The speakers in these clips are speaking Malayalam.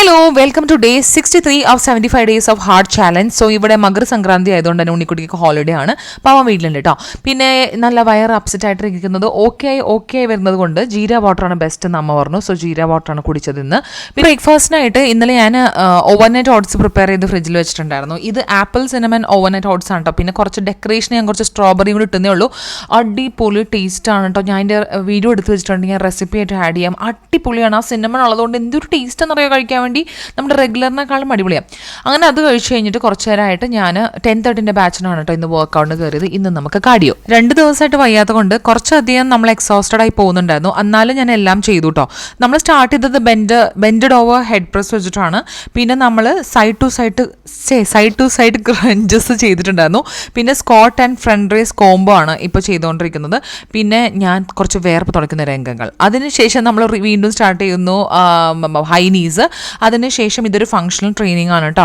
Hello welcome to day 63 of 75 days of hard challenge. So ഇവിടെ മകര സംക്രാന്തി ആയതുകൊണ്ട് തന്നെ ഉണ്ണിക്കുട്ടിക്ക് ഹോളിഡേ ആണ്. പാവം വീട്ടിലുണ്ട് കേട്ടോ. പിന്നെ നല്ല വയർ അപ്സെറ്റ് ആയിട്ട് ഇരിക്കുന്നത് ഓക്കെ ആയി വരുന്നത് കൊണ്ട് ജീര വാട്ടറാണ് ബെസ്റ്റ് എന്ന് അമ്മ പറഞ്ഞു. സോ ജീര വാട്ടറാണ് കുടിച്ചത് ഇന്ന്. പിന്നെ ബ്രേക്ക്ഫാസ്റ്റിനായിട്ട് ഇന്നലെ ഞാൻ ഓവർനൈറ്റ് ഓട്സ് പ്രിപ്പയർ ചെയ്ത് ഫ്രിഡ്ജിൽ വെച്ചിട്ടുണ്ടായിരുന്നു. ഇത് ആപ്പിൾ സിനമൻ ഓവർനൈറ്റ് ഓട്സ് ആണ് കേട്ടോ. പിന്നെ കുറച്ച് ഡെക്കറേഷൻ ഞാൻ കുറച്ച് സ്ട്രോബെറിയും കൂടി ഇട്ടുന്നേ ഉള്ളൂ. അടിപൊളി ടേസ്റ്റ് ആണ് കേട്ടോ. ഞാൻ എൻ്റെ വീഡിയോ എടുത്ത് വെച്ചിട്ടുണ്ടെങ്കിൽ റെസിപ്പി ആയിട്ട് ആഡ് ചെയ്യാം. അടിപൊളിയാണ്. ആ സിനമൺ ഉള്ളതുകൊണ്ട് എന്തൊരു ടേസ്റ്റ് എന്നറിയാൻ കഴിക്കാൻ വേണ്ടി നമ്മുടെ റെഗുലറിനേക്കാളും അടിപൊളിയാണ്. അങ്ങനെ അത് കഴിച്ച് കഴിഞ്ഞിട്ട് കുറച്ച് നേരമായിട്ട് ഞാൻ 10:30 ബാച്ചിനാണ് കേട്ടോ ഇന്ന് വർക്കൗട്ടിന് കയറിയത്. ഇന്ന് നമുക്ക് കാർഡിയോ. 2 ദിവസമായിട്ട് വയ്യാത്ത കൊണ്ട് കുറച്ചധികം നമ്മൾ എക്സോസ്റ്റഡ് ആയി പോകുന്നുണ്ടായിരുന്നു. എന്നാലും ഞാൻ എല്ലാം ചെയ്തു കേട്ടോ. നമ്മൾ സ്റ്റാർട്ട് ചെയ്തത് ബെൻഡഡ് ഓവർ ഹെഡ് പ്രസ് വെച്ചിട്ടാണ്. പിന്നെ നമ്മൾ സൈഡ് ടു സൈഡ് ക്രഞ്ചസ് ചെയ്തിട്ടുണ്ടായിരുന്നു. പിന്നെ squat and front raise combo ആണ് ഇപ്പോൾ ചെയ്തുകൊണ്ടിരിക്കുന്നത്. പിന്നെ ഞാൻ കുറച്ച് വേർപ്പ് തുടയ്ക്കുന്ന രംഗങ്ങൾ. അതിനുശേഷം നമ്മൾ വീണ്ടും സ്റ്റാർട്ട് ചെയ്യുന്നു ഹൈ നീസ്. അതിനുശേഷം ഇതൊരു ഫങ്ഷണൽ ട്രെയിനിങ് ആണ് കേട്ടോ.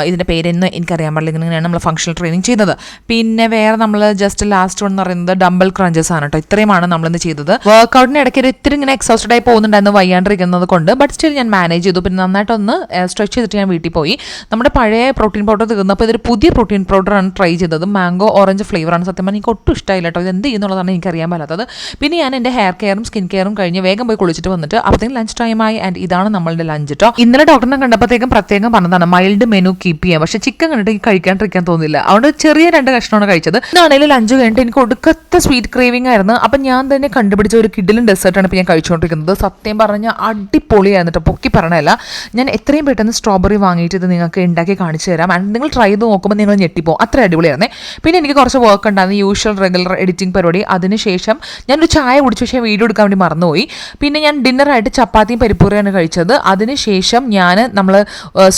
ഇതിൻ്റെ പേരെന്ന് എനിക്കറിയാൻ പാടില്ല. ഇങ്ങനെയാണ് നമ്മൾ ഫങ്ഷണൽ ട്രെയിനിങ് ചെയ്തത്. പിന്നെ വേറെ നമ്മൾ ജസ്റ്റ് ലാസ്റ്റ് വൺ എന്ന് പറയുന്നത് ഡംബൽ ക്രഞ്ചസ് ആണ് കേട്ടോ. ഇത്രയുമാണ് നമ്മളിന്ന് ചെയ്തത്. വർക്കൗട്ടിന് ഇടയ്ക്ക് ഇത്തിരി ഇങ്ങനെ എക്സോസ്റ്റഡ് ആയി പോകുന്നുണ്ടായിരുന്നു വയ്യാണ്ടിരിക്കുന്നത് കൊണ്ട്. ബട്ട് സ്റ്റിൽ ഞാൻ മാനേജ് ചെയ്തു. പിന്നെ നന്നായിട്ടൊന്ന് സ്ട്രെച്ച് ചെയ്തിട്ട് ഞാൻ വീട്ടിൽ പോയി. നമ്മുടെ പഴയ പ്രോട്ടീൻ പൗഡർ തീർന്നപ്പോൾ ഇതൊരു പുതിയ പ്രോട്ടീൻ പൗഡറാണ് ട്രൈ ചെയ്തത്. മാംഗോ ഓറഞ്ച് ഫ്ലേവറാണ്. സത്യം പറഞ്ഞാൽ എനിക്ക് ഒട്ടും ഇഷ്ടമായില്ല കേട്ടോ. ഇത് എന്ത് ചെയ്യുന്നുള്ളതാണ് എനിക്കറിയാൻ പാടാത്തത്. പിന്നെ ഞാൻ എൻ്റെ ഹെയർ കെയറും സ്കിൻ കെയറും കഴിഞ്ഞ് വേഗം പോയി കുളിച്ചിട്ട് വന്നിട്ട് അപ്പോഴത്തേക്കും ലഞ്ച് ടൈമായി. ആൻഡ് ഇതാണ് നമ്മളുടെ ലഞ്ച് കേട്ടോ. ഇന്നലെ ഡോക്ടറിനെ കണ്ടപ്പോഴത്തേക്കും പ്രത്യേകം പറഞ്ഞതാണ് മൈൽഡ് മെനു കീപ്പ് ചെയ്യാം. പക്ഷേ ചിക്കൻ കണ്ടിട്ട് കഴിക്കാണ്ടിരിക്കാൻ തോന്നില്ല. അതുകൊണ്ട് ചെറിയ 2 കഷ്ണമാണ് കഴിച്ചത്. ഇതാണെങ്കിലും ലഞ്ച് കഴിഞ്ഞിട്ട് എനിക്ക് ഒടുക്കത്തെ സ്വീറ്റ് ക്രേവിംഗ് ആയിരുന്നു. അപ്പം ഞാൻ തന്നെ കണ്ടുപിടിച്ച ഒരു കിഡിലും ഡെസേർട്ടാണ് ഇപ്പോൾ ഞാൻ കഴിച്ചുകൊണ്ടിരിക്കുന്നത്. സത്യം പറഞ്ഞാൽ അടിപൊളിയായിരുന്നു കേട്ടോ. പൊക്കി പറഞ്ഞല്ല. ഞാൻ എത്രയും പെട്ടെന്ന് സ്ട്രോബെറി വാങ്ങിയിട്ട് ഇത് നിങ്ങൾക്ക് ഉണ്ടാക്കി കാണിച്ചു തരാം. ആൻഡ് നിങ്ങൾ ട്രൈ ചെയ്ത് നോക്കുമ്പോൾ നിങ്ങൾ ഞെട്ടിപ്പോകും. അത്ര അടിപൊളിയായിരുന്നേ. പിന്നെ എനിക്ക് കുറച്ച് വർക്ക് ഉണ്ടായിരുന്നു. യൂഷ്വൽ റെഗുലർ എഡിറ്റിംഗ് പരിപാടി. അതിനുശേഷം ഞാനൊരു ചായ കുടിച്ച ശേഷം വീഡിയോ എടുക്കാൻ വേണ്ടി മറന്നുപോയി. പിന്നെ ഞാൻ ഡിന്നറായിട്ട് ചപ്പാത്തിയും പരിപ്പൂരയാണ് കഴിച്ചത്. അതിനുശേഷം നമ്മൾ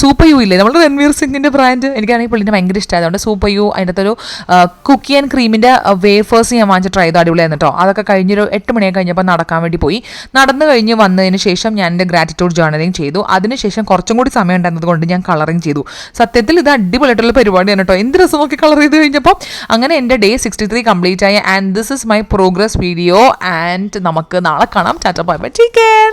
സൂപ്പർ യു ഇല്ലേ, നമ്മുടെ രൺവീർ സിംഗിൻ്റെ ബ്രാൻഡ്, എനിക്കാണെങ്കിൽ പുള്ളിൻ്റെ ഭയങ്കര ഇഷ്ടമായതുകൊണ്ട് സൂപ്പർ യു അതിൻ്റെ അകത്തൊരു കുക്കി ആൻഡ് ക്രീമിൻ്റെ വേഫേഴ്സ് ഞാൻ വാങ്ങിച്ച് ട്രൈ ചെയ്തു. അടിപൊളിയായിരുന്നു കേട്ടോ. അതൊക്കെ കഴിഞ്ഞൊരു 8 മണിയൊക്കെ കഴിഞ്ഞപ്പോൾ നടക്കാൻ വേണ്ടി പോയി. നടന്നു കഴിഞ്ഞ് വന്നതിന് ശേഷം ഞാൻ എൻ്റെ ഗ്രാറ്റിറ്റ്യൂഡ് ജേർണലിങ് ചെയ്തു. അതിനുശേഷം കുറച്ചും കൂടി സമയം ഉണ്ടായിരുന്നത് കൊണ്ട് ഞാൻ കളറിങ് ചെയ്തു. സത്യത്തിൽ ഇത് അടിപൊളിയായിട്ടുള്ള പരിപാടിയാണ് കേട്ടോ. എന്ത് രസം നോക്കി കളർ ചെയ്ത് കഴിഞ്ഞപ്പോൾ അങ്ങനെ എൻ്റെ ഡേ 63 കംപ്ലീറ്റ് ആയി. And this is my progress video. And നമുക്ക് നാളെ കാണാം. Tata bye bye, take care.